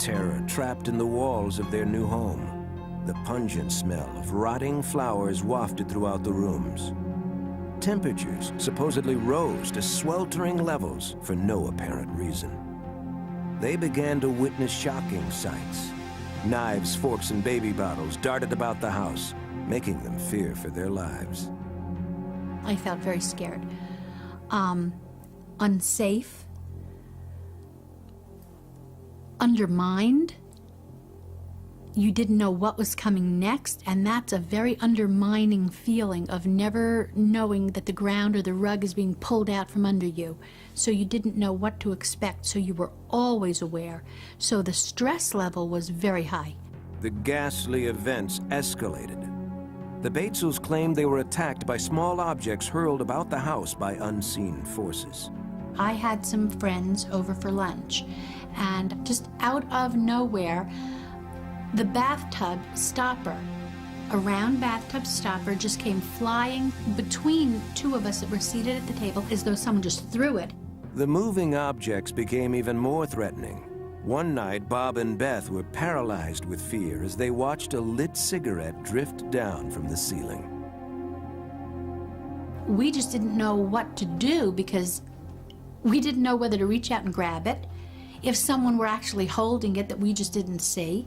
terror trapped in the walls of their new home. The pungent smell of rotting flowers wafted throughout the rooms. Temperatures supposedly rose to sweltering levels for no apparent reason. They began to witness shocking sights. Knives, forks, and baby bottles darted about the house, making them fear for their lives. I felt very scared, unsafe, undermined. You didn't know what was coming next, and that's a very undermining feeling of never knowing that the ground or the rug is being pulled out from under you. So you didn't know what to expect, so you were always aware. So the stress level was very high. The ghastly events escalated. The Batesels claimed they were attacked by small objects hurled about the house by unseen forces. I had some friends over for lunch, and just out of nowhere, the bathtub stopper, a round bathtub stopper, just came flying between two of us that were seated at the table as though someone just threw it. The moving objects became even more threatening. One night, Bob and Beth were paralyzed with fear as they watched a lit cigarette drift down from the ceiling. We just didn't know what to do because we didn't know whether to reach out and grab it, if someone were actually holding it that we just didn't see.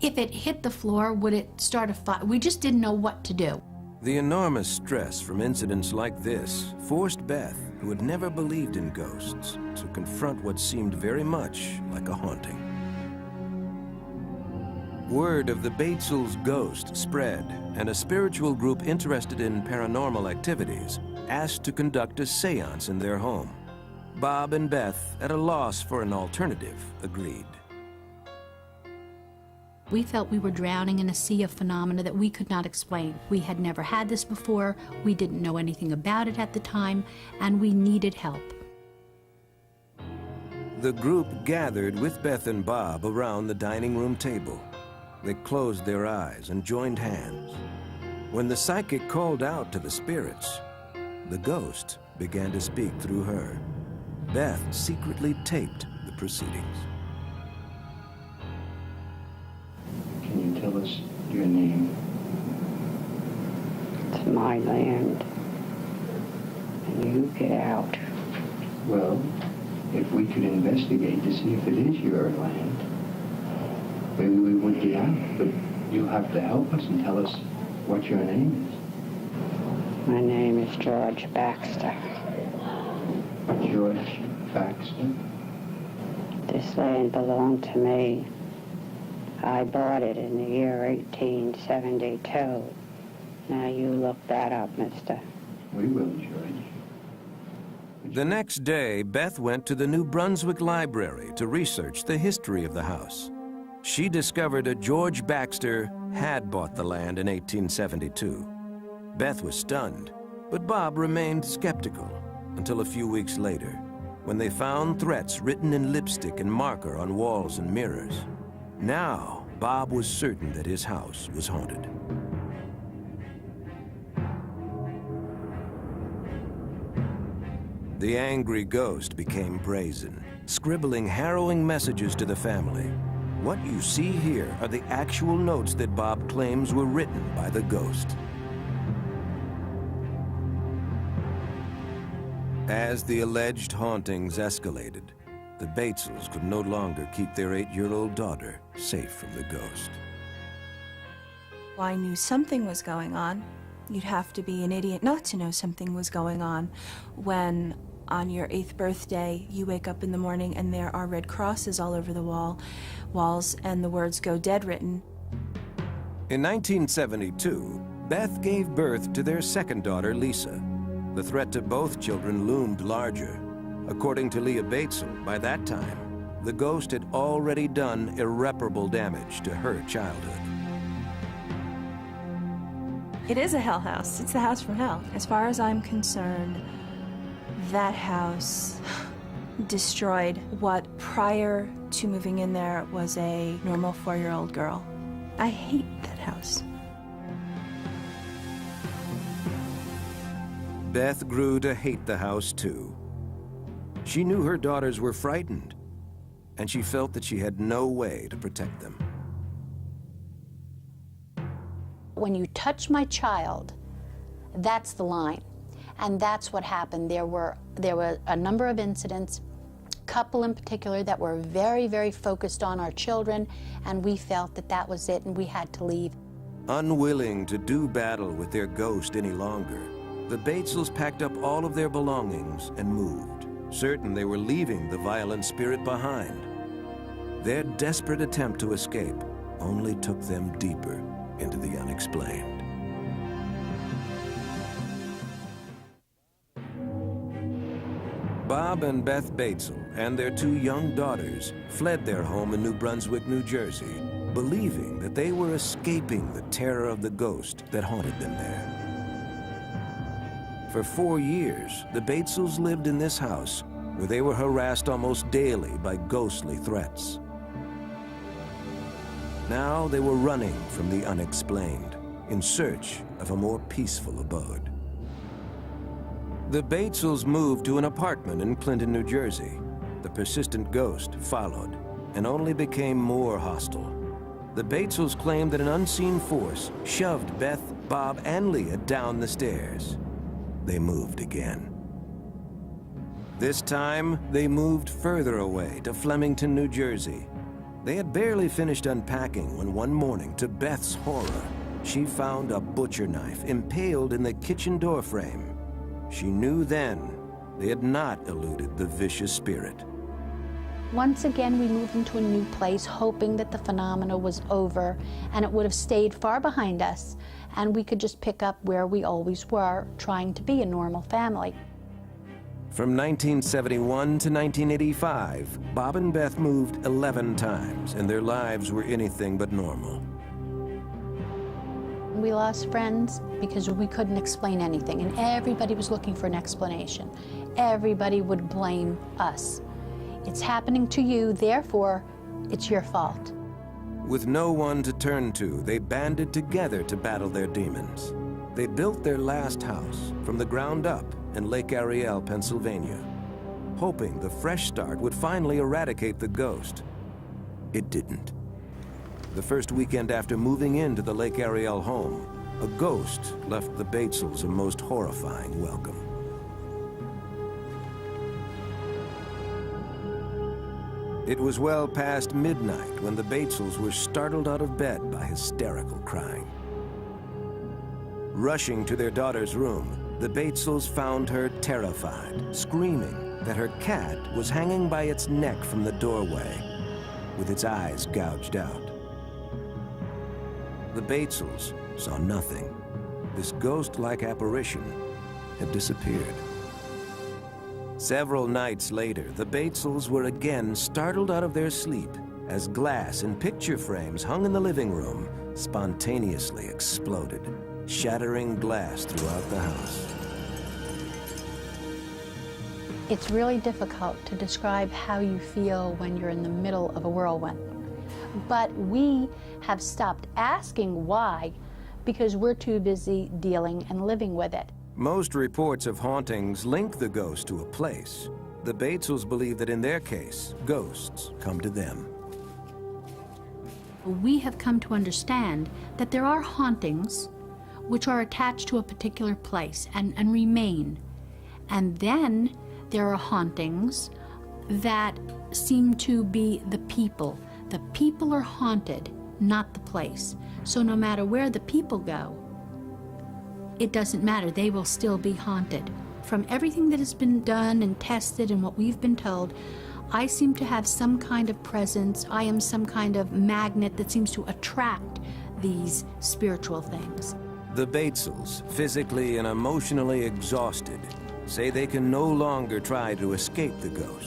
If it hit the floor, would it start a fire? We just didn't know what to do. The enormous stress from incidents like this forced Beth, who had never believed in ghosts, to confront what seemed very much like a haunting. Word of the Batesels' ghost spread, and a spiritual group interested in paranormal activities asked to conduct a seance in their home. Bob and Beth, at a loss for an alternative, agreed. We felt we were drowning in a sea of phenomena that we could not explain. We had never had this before, we didn't know anything about it at the time, and we needed help. The group gathered with Beth and Bob around the dining room table. They closed their eyes and joined hands. When the psychic called out to the spirits, the ghost began to speak through her. Beth secretly taped the proceedings. Can you tell us your name? It's my land, and you get out. Well, if we could investigate to see if it is your land, maybe we would get out, but you'll have to help us and tell us what your name is. My name is George Baxter. George Baxter? This land belonged to me. I bought it in the year 1872. Now you look that up, mister. We will, George. The next day, Beth went to the New Brunswick Library to research the history of the house. She discovered that George Baxter had bought the land in 1872. Beth was stunned, but Bob remained skeptical until a few weeks later, when they found threats written in lipstick and marker on walls and mirrors. Now, Bob was certain that his house was haunted. The angry ghost became brazen, scribbling harrowing messages to the family. What you see here are the actual notes that Bob claims were written by the ghost. As the alleged hauntings escalated, the Batesels could no longer keep their 8-year-old daughter safe from the ghost. I knew something was going on. You'd have to be an idiot not to know something was going on when on your 8th birthday you wake up in the morning and there are red crosses all over the walls and the words "Go Dead" written. In 1972, Beth gave birth to their second daughter, Lisa. The threat to both children loomed larger. According to Leah Batesel, by that time, the ghost had already done irreparable damage to her childhood. It is a hell house. It's the house from hell. As far as I'm concerned, that house destroyed what prior to moving in there was a normal 4-year-old girl. I hate that house. Beth grew to hate the house too. She knew her daughters were frightened, and she felt that she had no way to protect them. When you touch my child, that's the line. And that's what happened. There were a number of incidents, a couple in particular, that were very, very focused on our children, and we felt that that was it and we had to leave. Unwilling to do battle with their ghost any longer, the Batesels packed up all of their belongings and moved, certain they were leaving the violent spirit behind. Their desperate attempt to escape only took them deeper into the unexplained. Bob and Beth Batesel and their 2 young daughters fled their home in New Brunswick, New Jersey, believing that they were escaping the terror of the ghost that haunted them there. For 4 years, the Batesels lived in this house where they were harassed almost daily by ghostly threats. Now they were running from the unexplained, in search of a more peaceful abode. The Batesels moved to an apartment in Clinton, New Jersey. The persistent ghost followed and only became more hostile. The Batesels claimed that an unseen force shoved Beth, Bob, and Leah down the stairs. They moved again. This time, they moved further away to Flemington, New Jersey. They had barely finished unpacking when one morning, to Beth's horror, she found a butcher knife impaled in the kitchen door frame. She knew then they had not eluded the vicious spirit. Once again, we moved into a new place, hoping that the phenomena was over and it would have stayed far behind us, and we could just pick up where we always were, trying to be a normal family. From 1971 to 1985, Bob and Beth moved 11 times, and their lives were anything but normal. We lost friends because we couldn't explain anything, and everybody was looking for an explanation. Everybody would blame us. It's happening to you, therefore, it's your fault. With no one to turn to, they banded together to battle their demons. They built their last house from the ground up in Lake Ariel, Pennsylvania, hoping the fresh start would finally eradicate the ghost. It didn't. The first weekend after moving into the Lake Ariel home, a ghost left the Batesels a most horrifying welcome. It was well past midnight when the Batesels were startled out of bed by hysterical crying. Rushing to their daughter's room, the Batesels found her terrified, screaming that her cat was hanging by its neck from the doorway, with its eyes gouged out. The Batesels saw nothing. This ghost-like apparition had disappeared. Several nights later, the Batesels were again startled out of their sleep as glass and picture frames hung in the living room spontaneously exploded, shattering glass throughout the house. It's really difficult to describe how you feel when you're in the middle of a whirlwind. But we have stopped asking why because we're too busy dealing and living with it. Most reports of hauntings link the ghost to a place. The Batesels believe that in their case, ghosts come to them. We have come to understand that there are hauntings which are attached to a particular place and remain. And then there are hauntings that seem to be the people. The people are haunted, not the place. So no matter where the people go, it doesn't matter, they will still be haunted. From everything that has been done and tested and what we've been told, I seem to have some kind of presence. I am some kind of magnet that seems to attract these spiritual things. The Batesels, physically and emotionally exhausted, say they can no longer try to escape the ghost.